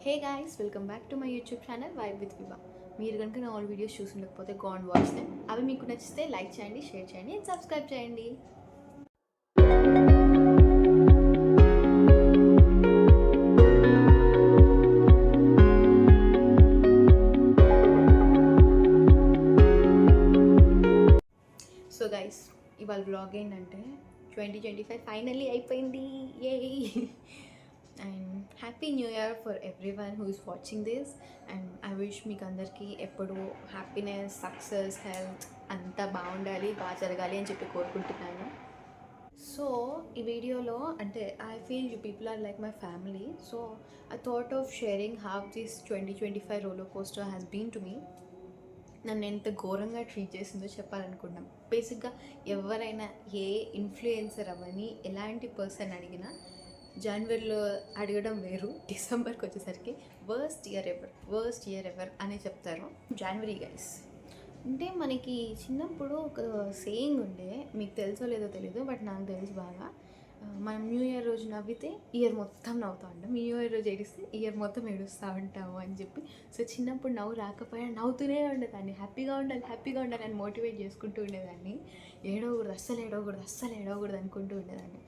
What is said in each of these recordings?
Hey guys, welcome back to my YouTube channel vibe with Viva. మీరు కనుక నా all videos చూసుండకపోతే గో అండ్ వాచ్ దెమ్. అవి మీకు నచ్చితే లైక్ చేయండి, షేర్ చేయండి అండ్ సబ్స్క్రైబ్ చేయండి. సో గైస్, ఇవాళ వ్లాగ్ ఏంటంటే 2025 ఫైనల్లీ అయిపోయింది. A and happy new year for everyone who is watching this. And I wish మీకు అందరికీ ఎప్పుడూ హ్యాపీనెస్, సక్సెస్, హెల్త్ అంతా బాగుండాలి, బాగా జరగాలి అని చెప్పి కోరుకుంటున్నాను. సో ఈ వీడియోలో అంటే I feel you people are like my family. So I thought of sharing have this 2025 roller coaster has been to me. నన్ను ఎంత ఘోరంగా ట్రీట్ చేసిందో చెప్పాలనుకుంటున్నాం. బేసిక్గా ఎవరైనా ఏ ఇన్ఫ్లుయెన్సర్ అవని ఎలాంటి పర్సన్ అడిగినా జనవరిలో అడగడం వేరు, డిసెంబర్కి వచ్చేసరికి వర్స్ట్ ఇయర్ ఎవర్ అని చెప్తారు. జనవరి గైస్ అంటే మనకి చిన్నప్పుడు ఒక సేయింగ్ ఉండే, మీకు తెలుసో లేదో తెలీదు, బట్ నాకు తెలుసు బాగా. మనం న్యూ ఇయర్ రోజు నవ్వితే ఇయర్ మొత్తం నవ్వుతూ ఉంటాం, న్యూ ఇయర్ రోజు ఏడిస్తే ఇయర్ మొత్తం ఏడుస్తూ ఉంటాము అని చెప్పి. సో చిన్నప్పుడు నవ్వు రాకపోయినా నవ్వుతూనే ఉండేదాన్ని, హ్యాపీగా ఉండాలి అని మోటివేట్ చేసుకుంటూ ఉండేదాన్ని. అస్సలు ఏడవకూడదు అనుకుంటూ ఉండేదాన్ని.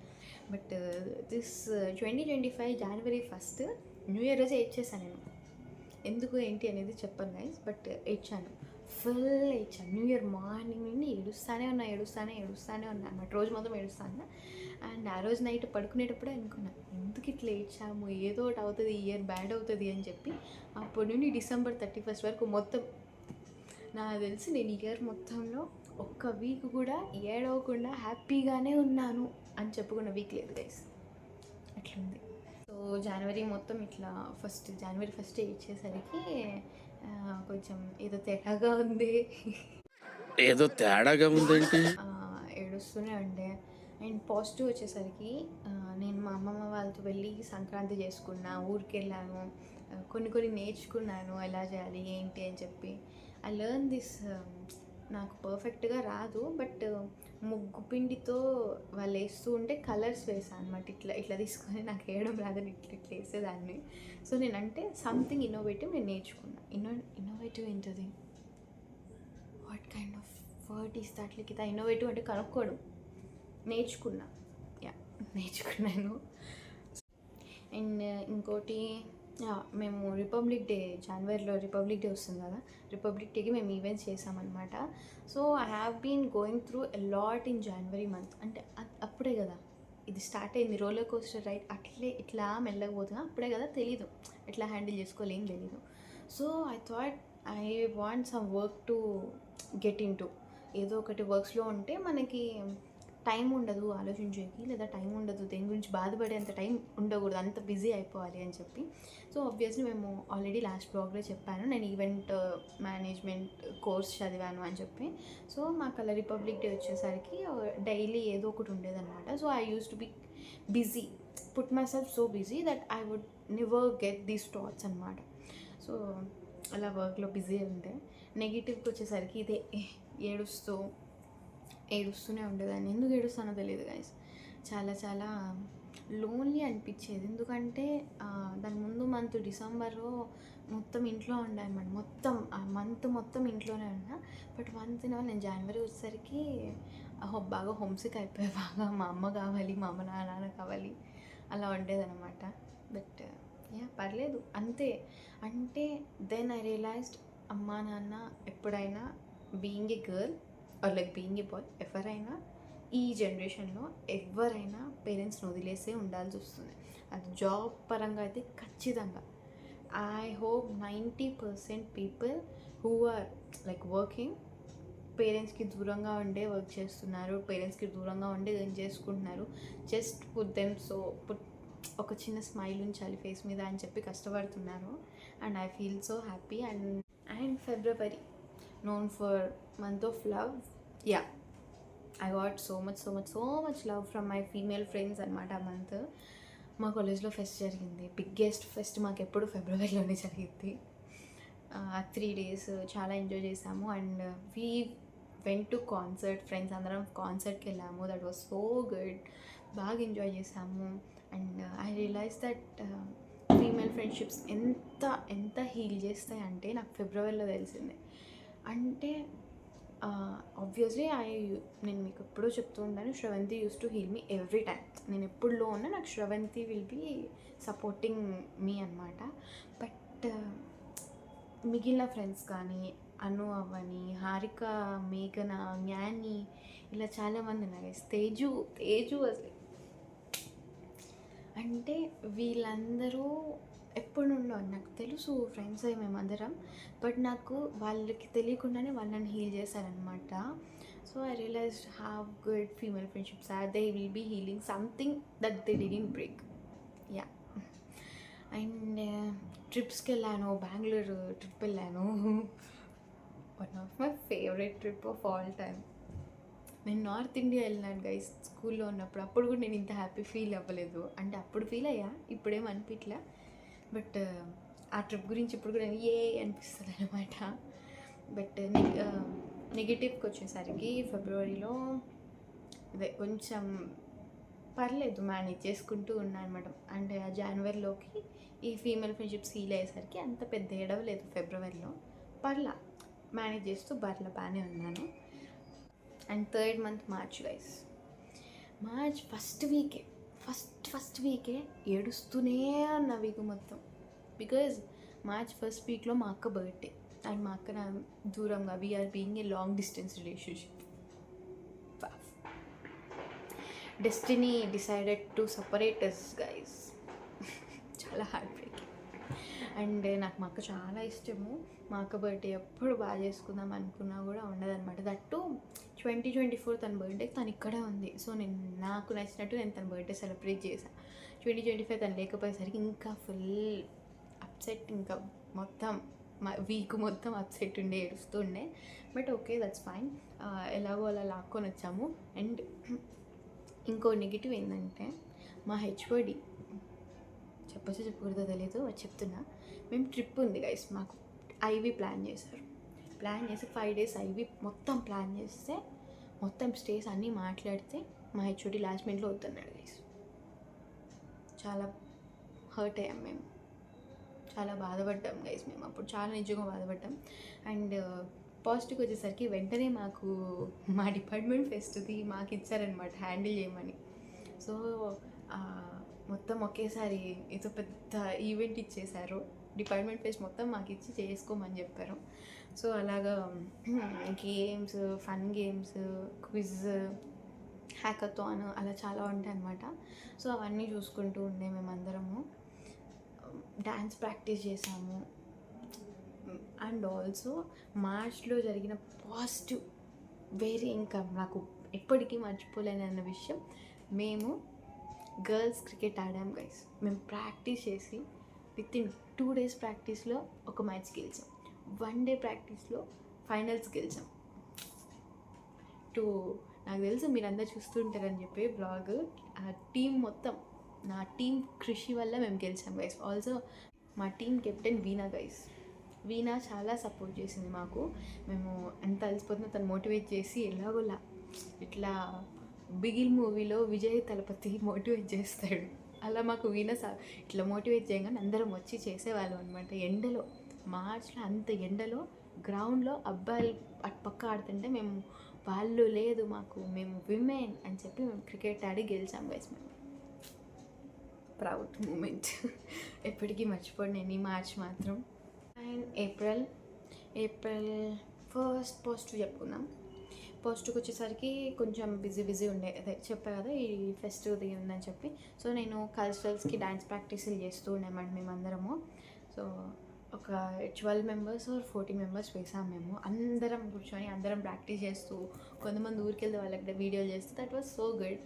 బట్ దిస్ 2025 జనవరి 1 న్యూ ఇయర్ రోజే ఏడ్చేసాను నేను. ఎందుకు ఏంటి అనేది చెప్పను గైస్, బట్ ఏడ్చాను, ఫుల్ ఏడ్చాను. న్యూ ఇయర్ మార్నింగ్ నుండి ఏడుస్తూనే ఉన్నా అన్నమాట. రోజు మొత్తం ఏడుస్తాను. అండ్ ఆ రోజు నైట్ పడుకునేటప్పుడే అనుకున్నాను, ఎందుకు ఇట్లా ఏడ్చాము, ఏదో ఒకటి అవుతుంది, ఇయర్ బ్యాడ్ అవుతుంది అని చెప్పి. అప్పటి నుండి December 31 వరకు మొత్తం నాకు తెలిసి నేను ఇయర్ మొత్తంలో ఒక్క వీక్ కూడా ఏడవకుండా హ్యాపీగానే ఉన్నాను అని చెప్పుకున్న వీక్ లేదు గైస్. అట్లుంది. సో జనవరి మొత్తం ఇట్లా జనవరి 1 ఇచ్చేసరికి కొంచెం ఏదో తేడాగా ఉందేంటి, ఏడుస్తూనే ఉండే. అండ్ పాజిటివ్ వచ్చేసరికి నేను మా అమ్మమ్మ వాళ్ళతో వెళ్ళి సంక్రాంతి చేసుకున్నా, ఊరికి వెళ్ళాను, కొన్ని నేర్చుకున్నాను ఎలా చేయాలి ఏంటి అని చెప్పి. I learn this. నాకు పర్ఫెక్ట్గా రాదు, బట్ ముగ్గు పిండితో వాళ్ళు వేస్తూ ఉంటే కలర్స్ వేసాను అనమాట. ఇట్లా తీసుకొని నాకు వేయడం రాదని ఇట్లా వేసేదాన్ని. సో నేనంటే సంథింగ్ ఇన్నోవేటివ్ నేను నేర్చుకున్నా. ఇన్నోవేటివ్ ఏంటది, what kind of word is that? Likhitha innovative అంటే కనుక్కోవడం. నేర్చుకున్నాను. అండ్ ఇంకోటి, మేము రిపబ్లిక్ డే, జనవరిలో రిపబ్లిక్ డే వస్తుంది కదా, రిపబ్లిక్ డేకి మేము ఈవెంట్స్ చేసామన్నమాట. So I have been going through a lot in January month. అంటే అప్పుడే కదా ఇది స్టార్ట్ అయింది, రోలర్ కోస్టర్ రైడ్. ఇట్లా మెల్లకపోతున్నా అప్పుడే కదా, తెలీదు ఎట్లా హ్యాండిల్ చేసుకోలేం తెలీదు. So I thought I want some work to get in to. ఏదో ఒకటి వర్క్స్లో ఉంటే మనకి టైం ఉండదు ఆలోచించేకి, లేదా టైం ఉండదు దేని గురించి బాధపడేంత టైం ఉండకూడదు, అంత బిజీ అయిపోవాలి అని చెప్పి. సో ఆబ్వియస్లీ మేము ఆల్రెడీ లాస్ట్ బ్లాగ్లో చెప్పాను, నేను ఈవెంట్ మేనేజ్మెంట్ కోర్స్ చదివాను అని చెప్పి. సో మాకు అలా రిపబ్లిక్ డే వచ్చేసరికి డైలీ ఏదో ఒకటి ఉండేదన్నమాట. So I use to be busy, put myself so busy that I would never get these thoughts అనమాట. సో అలా వర్క్లో బిజీ ఉంటే, నెగిటివ్కి వచ్చేసరికి ఇదే ఏడుస్తూనే ఉండేదాన్ని. ఎందుకు ఏడుస్తానో తెలియదు గైస్. చాలా లోన్లీ అనిపించేది. ఎందుకంటే దాని ముందు మంత్ డిసెంబర్లో మొత్తం ఇంట్లో ఉండాలన్నమాట. ఆ మంత్ మొత్తం ఇంట్లోనే ఉన్నా. బట్ నేను జనవరి వచ్చేసరికి బాగా హోమ్సిక్ అయిపోయి, బాగా మా అమ్మ కావాలి, మా అమ్మ నాన్న కావాలి, అలా ఉండేదన్నమాట. బట్ పర్లేదు అంతే. అంటే దెన్ ఐ రియలైజ్డ్, అమ్మా నాన్న ఎప్పుడైనా being a girl or like being a boy, ఎవరైనా ఈ జనరేషన్లో ఎవరైనా పేరెంట్స్ని వదిలేసే ఉండాల్సి వస్తుంది. అది జాబ్ పరంగా అయితే ఖచ్చితంగా. I hope 90% people who are like working పేరెంట్స్కి దూరంగా ఉండే వర్క్ చేస్తున్నారు, పేరెంట్స్కి దూరంగా ఉండే ఏం చేసుకుంటున్నారు. జస్ట్ పుట్ ఒక చిన్న స్మైల్ ఉంచాలి ఫేస్ మీద అని చెప్పి కష్టపడుతున్నారు. And I feel so happy. And February known for month of love. I got so much love from my female friends అనమాట. ఆ మంత్ మా కాలేజ్లో ఫెస్ట్ జరిగింది, బిగ్గెస్ట్ ఫెస్ట్ మాకు ఎప్పుడు ఫిబ్రవరిలోనే జరిగింది. 3 days చాలా ఎంజాయ్ చేసాము. And we went to concert, friends అందరం కాన్సర్ట్కి వెళ్ళాము. దట్ వాజ్ సో గుడ్, బాగా ఎంజాయ్ చేసాము. And I realise that female friendships ఎంత ఎంత హీల్ చేస్తాయి అంటే నాకు ఫిబ్రవరిలో తెలిసింది. అంటే ఆబ్వియస్లీ నేను మీకు ఎప్పుడూ చెప్తూ ఉంటాను, Sravanthi use to heal me every time. నేను ఎప్పుడు లో ఉన్నా నాకు Sravanthi will be supporting me అనమాట. బట్ మిగిలిన ఫ్రెండ్స్ కానీ అను అవ్వని, హారిక, మేఘన, జ్ఞాని, ఇలా చాలామంది ఉన్నారు. తేజు అసలు అంటే వీళ్ళందరూ ఎప్పుడు నుండో నాకు తెలుసు ఫ్రెండ్స్ అయ్యి మేమందరం, బట్ నాకు వాళ్ళకి తెలియకుండానే వాళ్ళని హీల్ చేశారనమాట. So I realised how good female friendships are. They will be healing something that they didn't break. Yeah. And ట్రిప్స్కి వెళ్ళాను, బెంగళూరు ట్రిప్ వెళ్ళాను. One of my favourite trip of all time. నేను నార్త్ ఇండియా వెళ్ళినాను guys స్కూల్లో ఉన్నప్పుడు. అప్పుడు కూడా నేను ఇంత హ్యాపీ ఫీల్ అవ్వలేదు. అంటే అప్పుడు ఫీల్ అయ్యా, ఇప్పుడేం అనిపించలే. బట్ ఆ ట్రిప్ గురించి ఇప్పుడు కూడా అనిపిస్తుంది అనమాట. బట్ నెగిటివ్కి వచ్చేసరికి ఫిబ్రవరిలో అదే కొంచెం పర్లేదు, మేనేజ్ చేసుకుంటూ ఉన్నాను అనమాట. అంటే ఆ జనవరిలోకి ఈ ఫీమేల్ ఫ్రెండ్షిప్స్ హీల్ అయ్యేసరికి అంత పెద్ద ఎడవలేదు. ఫిబ్రవరిలో పర్లా మేనేజ్ చేస్తూ బాగానే ఉన్నాను. And third month March guys. March first వీకే ఏడుస్తూనే ఉన్న వీక్ మొత్తం. బికాజ్ మార్చ్ ఫస్ట్ వీక్లో మా అక్క బర్త్డే. అండ్ మా అక్క నా దూరంగా, we're being a long distance relationship. Destiny decided to separate us guys. చాలా హార్ట్ బ్రేకింగ్. అండ్ నాకు మా అక్క చాలా ఇష్టము. మా అక్క బర్త్డే ఎప్పుడు బాగా చేసుకుందాం అనుకున్నా కూడా ఉండదన్నమాట. దట్టు 2024 తన బర్త్డే తను ఇక్కడే ఉంది. సో నేను నాకు నచ్చినట్టు నేను తన బర్త్డే సెలబ్రేట్ చేశాను. 2025 తను లేకపోయేసరికి ఇంకా ఫుల్ అప్సెట్, ఇంకా మొత్తం వీక్ మొత్తం అప్సెట్ ఉండే, ఏడుస్తూ ఉండే. But okay, that's fine. ఎలాగో అలా లాక్కొని వచ్చాము. అండ్ ఇంకో నెగిటివ్ ఏంటంటే మా హెచ్ఓడి, చెప్పకూడదో తెలీదు, చెప్తున్నా. మేము ట్రిప్ ఉంది గైస్, మాకు ఐవి ప్లాన్ చేసి 5 days ఐవి మొత్తం ప్లాన్ చేస్తే, మొత్తం స్టేస్ అన్నీ మాట్లాడితే మా హెచ్ఓడి లాస్ట్ మినిట్లో వద్దన్నాడు గైస్. చాలా హర్ట్ అయ్యాం మేము, చాలా బాధపడ్డాం గైస్. మేము అప్పుడు చాలా నిజంగా బాధపడ్డాం. అండ్ పాజిటివ్కి వచ్చేసరికి వెంటనే మాకు మా డిపార్ట్మెంట్ ఫెస్ట్ది మాకు ఇచ్చారనమాట హ్యాండిల్ చేయమని. సో మొత్తం ఒకేసారి ఏదో పెద్ద ఈవెంట్ ఇచ్చేశారు. డిపార్ట్మెంట్ ఫెస్ట్ మొత్తం మాకు ఇచ్చి చేసుకోమని చెప్పారు. సో అలాగా games, fun games, quiz, hackathon అలా చాలా ఉంటాయి అన్నమాట. సో అవన్నీ చూసుకుంటూ ఉండే మేమందరము. డ్యాన్స్ ప్రాక్టీస్ చేసాము. అండ్ ఆల్సో మార్చ్లో జరిగిన పాజిటివ్ వేరే ఇంకా నాకు ఎప్పటికీ మర్చిపోలేని అన్న విషయం, మేము గర్ల్స్ క్రికెట్ ఆడాం గైస్. మేము ప్రాక్టీస్ చేసి వితిన్ 2 days ప్రాక్టీస్లో ఒక మ్యాచ్ గెలిచాం. 1 day ప్రాక్టీస్లో ఫైనల్స్ గెలిచాం. నాకు తెలుసు మీరందరూ చూస్తుంటారని చెప్పి బ్లాగ్. ఆ టీం మొత్తం, నా టీం కృషి వల్ల మేము గెలిచాం గైస్. ఆల్సో మా టీం కెప్టెన్ వీణా గైస్. వీణా చాలా సపోర్ట్ చేసింది మాకు. మేము ఎంత అలసిపోతున్నా తను మోటివేట్ చేసి ఎలాగోలా, ఇట్లా బిగిల్ మూవీలో విజయ్ తలపతి మోటివేట్ చేస్తాడు, అలా మాకు వీణా ఇట్లా మోటివేట్ చేయగానే అందరం వచ్చి చేసేవాళ్ళం అనమాట. ఎండలో, మార్చ్లో అంత ఎండలో గ్రౌండ్లో అబ్బాయిలు అటు పక్క ఆడుతుంటే మేము వాళ్ళు లేదు మాకు, మేము విమెన్ అని చెప్పి మేము క్రికెట్ ఆడి గెలిచాం గైస్. మేము ప్రౌడ్ మూమెంట్, ఎప్పటికీ మర్చిపోండి నేను ఈ మార్చ్ మాత్రం. అండ్ ఏప్రిల్ ఫస్ట్ పాజిటివ్ చెప్పుకుందాం. పాజిటివ్కి వచ్చేసరికి కొంచెం బిజీ ఉండే, అదే చెప్పా కదా ఈ ఫెస్టివ్ది ఉందని చెప్పి. సో నేను కల్చరల్స్కి డ్యాన్స్ ప్రాక్టీసులు చేస్తూ ఉండేమాట మేమందరము. సో ఒక 12 members or 14 members వేసాము మేము. అందరం కూర్చొని అందరం ప్రాక్టీస్ చేస్తూ, కొంతమంది ఊరికి వెళ్తే వాళ్ళకి వీడియోలు చేస్తూ, దట్ వాజ్ సో గుడ్.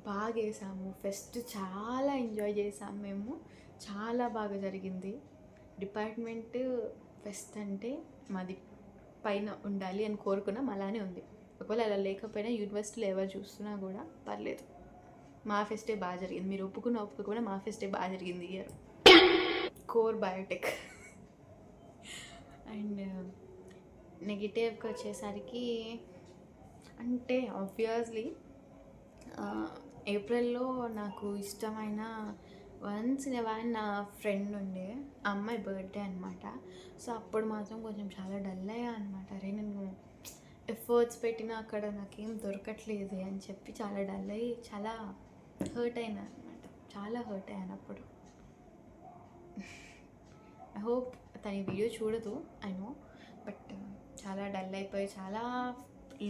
బాగా వేసాము. ఫెస్ట్ చాలా ఎంజాయ్ చేసాము మేము. చాలా బాగా జరిగింది. డిపార్ట్మెంట్ ఫెస్ట్ అంటే మాది పైన ఉండాలి అని కోరుకున్నాం, అలానే ఉంది. ఒకవేళ అలా లేకపోయినా యూనివర్సిటీలో ఎవరు చూస్తున్నా కూడా పర్లేదు, మా ఫెస్టే బాగా జరిగింది. మీరు ఒప్పుకోకుండా మా ఫెస్టే బాగా జరిగింది ఇయర్. Core Biotech. అండ్ నెగిటివ్కి వచ్చేసరికి అంటే ఆబ్వియస్లీ ఏప్రిల్లో నాకు ఇష్టమైన వన్స్ నా ఫ్రెండ్ ఉండే అమ్మాయి బర్త్డే అనమాట. సో అప్పుడు మాత్రం కొంచెం చాలా డల్ అయ్యా అనమాట. అరే నేను ఎఫర్ట్స్ పెట్టినా అక్కడ నాకేం దొరకట్లేదు అని చెప్పి చాలా డల్ అయ్యి చాలా హర్ట్ అయినా అనమాట. చాలా హర్ట్ అయ్యాను అప్పుడు. ఐ హోప్ తన వీడియో చూడదు, ఐ నో, బట్ చాలా డల్ అయిపోయి చాలా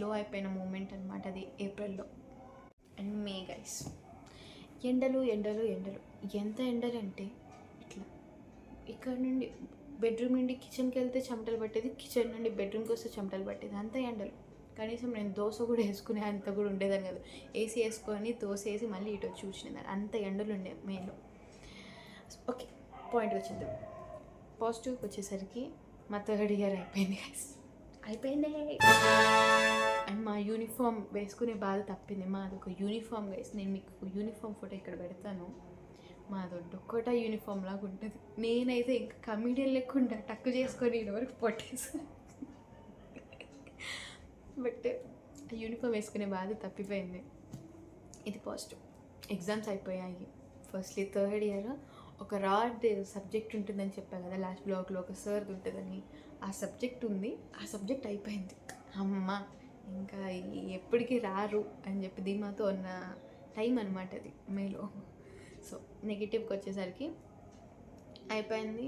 లో అయిపోయిన మూమెంట్ అనమాట అది ఏప్రిల్లో. అండ్ మే గైస్, ఎండలు ఎండలు ఎండలు, ఎంత ఎండలు అంటే ఇట్లా ఇక్కడ నుండి బెడ్రూమ్ నుండి కిచెన్కి వెళ్తే చెమటలు పట్టేది, కిచెన్ నుండి బెడ్రూమ్కి వస్తే చెమటలు పట్టేది, అంత ఎండలు. కనీసం నేను దోశ కూడా వేసుకునే అంత కూడా ఉండేదాన్ని కాదు. ఏసీ వేసుకొని దోశ వేసి మళ్ళీ ఇటు వచ్చి చూసినదాన్ని, అంత ఎండలు ఉండే మేలో. ఓకే, పాయింట్కి వచ్చేద్దాం. పాజిటివ్కి వచ్చేసరికి మా థర్డ్ ఇయర్ అయిపోయింది గైస్, అయిపోయింది. అండ్ మా యూనిఫామ్ వేసుకునే బాధ తప్పింది. మాది ఒక యూనిఫామ్ గైస్, నేను మీకు యూనిఫామ్ ఫోటో ఇక్కడ పెడతాను. మాది ఒక్కట యూనిఫామ్ లాగా ఉంటుంది. నేనైతే ఇంకా కమీడియన్ లేకుండా టక్కు చేసుకొని ఇదివరకు పొట్టేసాను. బట్ యూనిఫామ్ వేసుకునే బాధ తప్పిపోయింది. ఇది పాజిటివ్. ఎగ్జామ్స్ అయిపోయాయి. ఫస్ట్లీ థర్డ్ ఇయర్ ఒక రాడ్ సబ్జెక్ట్ ఉంటుందని చెప్పాను కదా లాస్ట్ బ్లాగ్లో, ఒక సార్ది ఉంటుందని. ఆ సబ్జెక్ట్ ఉంది, ఆ సబ్జెక్ట్ అయిపోయింది. అమ్మ ఇంకా ఎప్పటికీ రారు అని చెప్పి ధీమాతో ఉన్న టైం అనమాట అది మేలో. సో నెగిటివ్కి వచ్చేసరికి అయిపోయింది.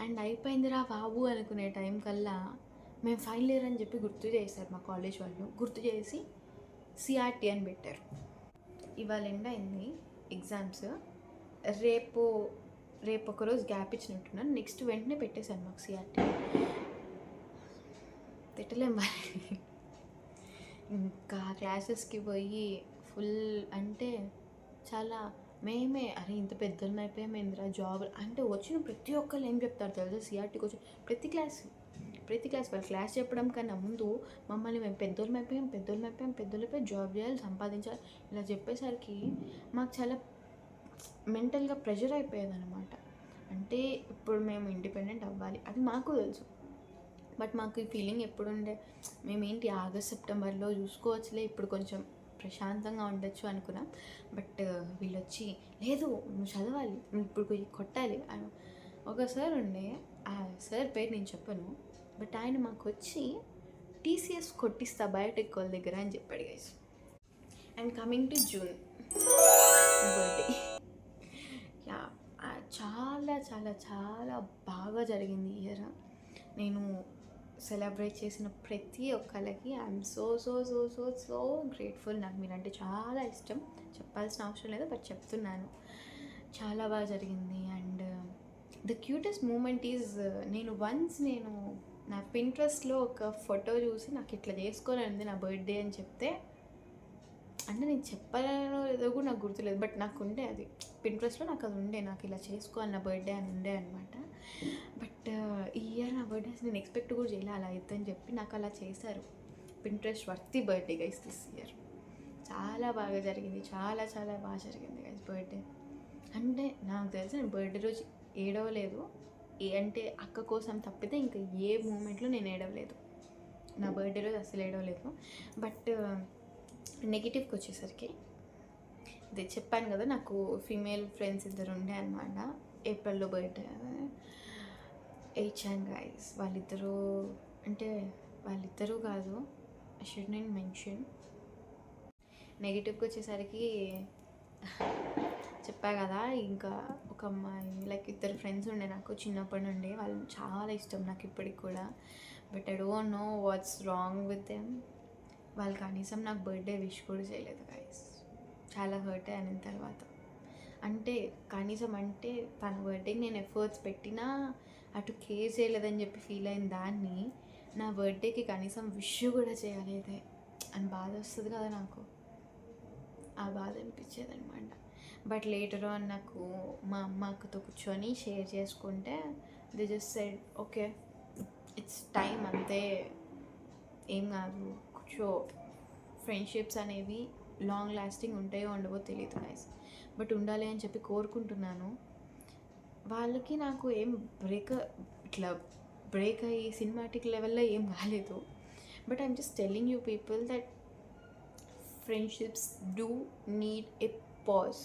అండ్ అయిపోయింది రా బాబు అనుకునే టైం కల్లా మేము ఫైనల్ ఇయర్ అని చెప్పి గుర్తు చేశారు మా కాలేజ్ వాళ్ళు. గుర్తు చేసి సిఆర్టీ అని పెట్టారు. ఇవాళ ఎండ్ అయింది ఎగ్జామ్స్. రేపు ఒకరోజు గ్యాప్ ఇచ్చినట్టున్నాను, నెక్స్ట్ వెంటనే పెట్టేశాను మాకు సిఆర్టీ. తిట్టలేం మరి. ఇంకా క్లాసెస్కి పోయి ఫుల్ అంటే చాలా మేమే అరే ఇంత పెద్దోళ్ళని అయిపోయామేంద్రా జాబ్ అంటే వచ్చిన ప్రతి ఒక్కరు ఏం చెప్తారు తెలుసా, సిఆర్టీకి వచ్చి ప్రతి క్లాస్ వాళ్ళు క్లాస్ చెప్పడం కన్నా ముందు మమ్మల్ని మేము పెద్దోళ్ళం అయిపోయి జాబ్ చేయాలి, సంపాదించాలి ఇలా చెప్పేసరికి మాకు చాలా మెంటల్గా ప్రెషర్ అయిపోయేది అనమాట. అంటే ఇప్పుడు మేము ఇండిపెండెంట్ అవ్వాలి అది మాకు తెలుసు, బట్ మాకు ఈ ఫీలింగ్ ఎప్పుడుండే, మేమేంటి ఆగస్ట్ సెప్టెంబర్లో చూసుకోవచ్చులే, ఇప్పుడు కొంచెం ప్రశాంతంగా ఉండొచ్చు అనుకున్నాం. బట్ వీళ్ళు వచ్చి లేదు నువ్వు చదవాలి, నువ్వు ఇప్పుడు కొట్టాలి. ఒక సార్ ఉండే, ఆ సార్ పేరు నేను చెప్పను, బట్ ఆయన మాకు వచ్చి టీసీఎస్ కొట్టిస్తా బయోటెక్ వాళ్ళ దగ్గర అని చెప్పాడు guys. And coming to June birthday, yeah చాలా చాలా చాలా బాగా జరిగింది ఇయర్. నేను సెలబ్రేట్ చేసిన ప్రతి ఒక్కరికి I'm so so so so so grateful. నాకు మీరంటే చాలా ఇష్టం, చెప్పాల్సిన అవసరం లేదు బట్ చెప్తున్నాను. చాలా బాగా జరిగింది. And the cutest moment is నేను నా పింట్రెస్ట్లో ఒక ఫోటో చూసి నాకు ఇట్లా చేసుకోవాలని నా బర్త్డే అని చెప్తే, అంటే నేను చెప్పాలో లేదో కూడా నాకు గుర్తులేదు, బట్ నాకు ఉండే అది పింట్రెస్ట్లో నాకు అది ఉండే, నాకు ఇలా చేసుకోవాలి నా బర్త్డే అని ఉండే అనమాట. బట్ ఈ ఇయర్ నా బర్త్డే నేను ఎక్స్పెక్ట్ కూడా చేయలే అలా అవుతుందని చెప్పి, నాకు అలా చేశారు. Pinterest worthy birthday guys this year. చాలా బాగా జరిగింది, చాలా చాలా బాగా జరిగింది గైస్ బర్త్డే. అంటే నాకు తెలిసి నేను బర్త్డే రోజు ఏడవలేదు, అంటే అక్క కోసం తప్పితే ఇంకా ఏ మూమెంట్లో నేను ఏడవలేదు. నా బర్త్డే రోజు అసలు ఏడవలేదు. బట్ నెగిటివ్కి వచ్చేసరికి అదే చెప్పాను కదా, నాకు ఫీమేల్ ఫ్రెండ్స్ ఇద్దరు ఉండే అనమాట. ఏప్రిల్లో బర్త్డే ఏచాన్ గైస్, వాళ్ళిద్దరూ కాదు, ఐ షుడ్ నాట్ మెన్షన్. నెగిటివ్కి వచ్చేసరికి చెప్పా కదా, ఇంకా ఒక అమ్మాయి లైక్ ఇద్దరు ఫ్రెండ్స్ ఉండే నాకు చిన్నప్పటి నుండి, వాళ్ళు చాలా ఇష్టం నాకు ఇప్పటికి కూడా. But I don't know what's wrong with them. వాళ్ళు కనీసం నాకు బర్త్డే విష్ కూడా చేయలేదు గైస్. చాలా హర్ట్ అయ్యాను తర్వాత. అంటే కనీసం అంటే తన బర్త్డేకి నేను ఎఫర్ట్స్ పెట్టినా అటు కేర్ చేయలేదని చెప్పి ఫీల్ అయిన దాన్ని నా బర్త్డేకి కనీసం విష్ కూడా చేయలేదే అని బాధ వస్తుంది కదా నాకు. ఆ బాధ అనిపించేది అనమాట. బట్ లేటర్ ఆన్ నాకు మా అక్కతో కూర్చొని షేర్ చేసుకుంటే they just said okay it's time, అంతే ఏం కాదు కూర్చో. ఫ్రెండ్షిప్స్ అనేవి లాంగ్ లాస్టింగ్ ఉంటాయో ఉండవో తెలియదు గైస్, బట్ ఉండాలి అని చెప్పి కోరుకుంటున్నాను. వాళ్ళకి నాకు ఏం బ్రేక్ అయ్యి సినిమాటిక్ లెవెల్లో ఏం కాలేదు. But I'm just telling you people that friendships do need a pause.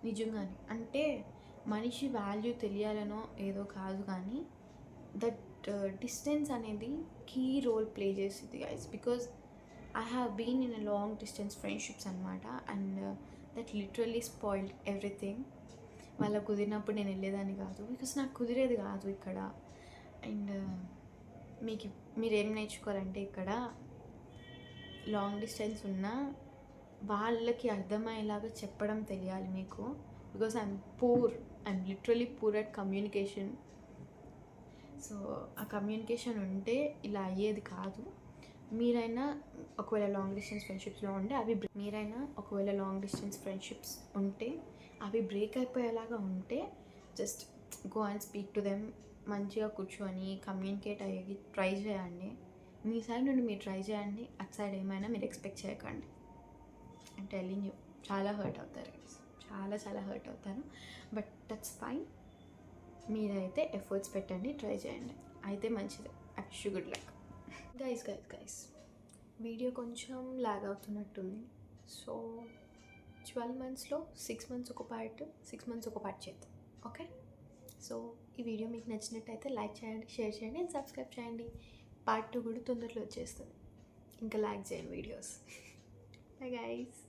నిజంగానే. అంటే మనిషి వాల్యూ తెలియాలనో ఏదో కాదు కానీ దట్ డిస్టెన్స్ అనేది కీ రోల్ ప్లే చేసింది guys. Because I have been in a long distance friendships అనమాట. And that literally spoiled everything. వాళ్ళకు కుదిరినప్పుడు నేను వెళ్ళేదాన్ని కాదు, బికాస్ నాకు కుదిరేది కాదు ఇక్కడ. అండ్ మీకు మీరేం నేర్చుకోవాలంటే ఇక్కడ లాంగ్ డిస్టెన్స్ ఉన్నా వాళ్ళకి అర్థమయ్యేలాగా చెప్పడం తెలియాలి మీకు. Because I'm literally poor at communication. So ఆ కమ్యూనికేషన్ ఉంటే ఇలా అయ్యేది కాదు. మీరైనా ఒకవేళ లాంగ్ డిస్టెన్స్ ఫ్రెండ్షిప్స్లో ఉంటే అవి బ్రేక్ అయిపోయేలాగా ఉంటే just go and speak to them. మంచిగా కూర్చొని కమ్యూనికేట్ అయ్యి ట్రై చేయండి. మీ సైడ్ నుండి మీరు ట్రై చేయండి, అటు సైడ్ ఏమైనా మీరు ఎక్స్పెక్ట్ చేయకండి. ఐమ్ టెల్లింగ్ యూ, చాలా హర్ట్ అవుతారు, చాలా హర్ట్ అవుతారు. But that's fine. మీరైతే ఎఫర్ట్స్ పెట్టండి, ట్రై చేయండి, అయితే మంచిది. I wish you good luck. Guys video కొంచెం లాగ్ అవుతున్నట్టుంది. సో 12 monthsలో 6 months ఒక పార్ట్, 6 months ఒక పార్ట్ చేద్దాం. ఓకే. సో ఈ వీడియో మీకు నచ్చినట్టయితే లైక్ చేయండి, షేర్ చేయండి అండ్ సబ్స్క్రైబ్ చేయండి. పార్ట్ 2 కూడా తొందరలో వచ్చేస్తుంది. ఇంకా లైక్ చేయండి వీడియోస్. Bye guys.